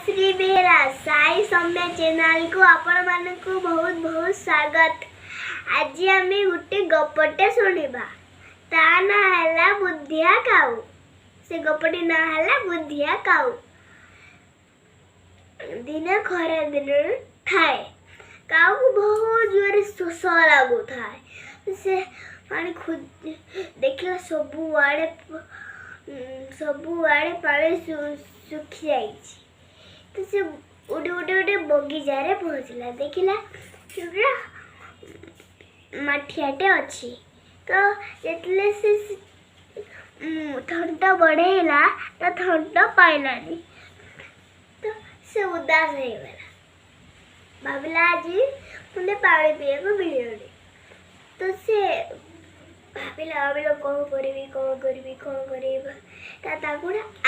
Shri Behera Sai Saumya channel को आपण मानकु बहुत बहुत स्वागत। आज आम गोटे गपटे शुणा ता ना है बुधिया काऊ। से गपटी ना है बुधिया काऊ। दिन खरा दिन थाए काऊ को बहुत जोर शोष लगू थाए। से पानी खुद देखला सबू आड़े पानी सुखी जाइए। तो से उड़े उड़े उड़े बगीचा रे पहुँचला देखला मठियाटे अच्छी। तो जितने से ठंडा बढ़ेला तो ठंडा पाइलानी। तो से उदास हो गला भावला आज मुझे पानी पीए को मिले। तो से भाविला भाविला कौन करी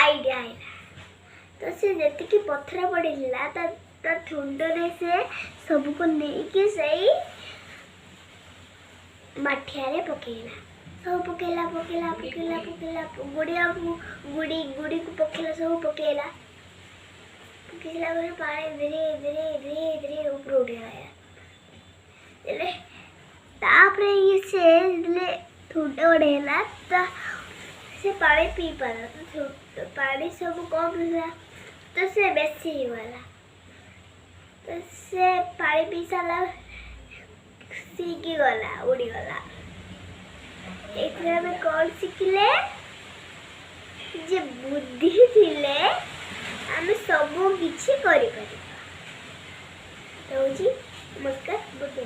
आइडिया आईला। तो से जी पथर पड़ा ता ठुंडे से सबको नहीं सही मठिया पकेला। सब पकेला गुड़िया गुड़ी को पकेला सब पकेला पानी धीरे धीरे धीरे धीरे ऊपर उठा तापरे ये से ठुंडा बढ़ेला से पानी पी पाला। तो पानी सब कम हुआ तो से बेसी वाला। तो से पानी पी सारा सीखी गला उड़ी गला। एक में कौन शिखिले जे बुद्धि थिले आम सब किछि करि परिबा। तो जी नमस्कार बुद्धि।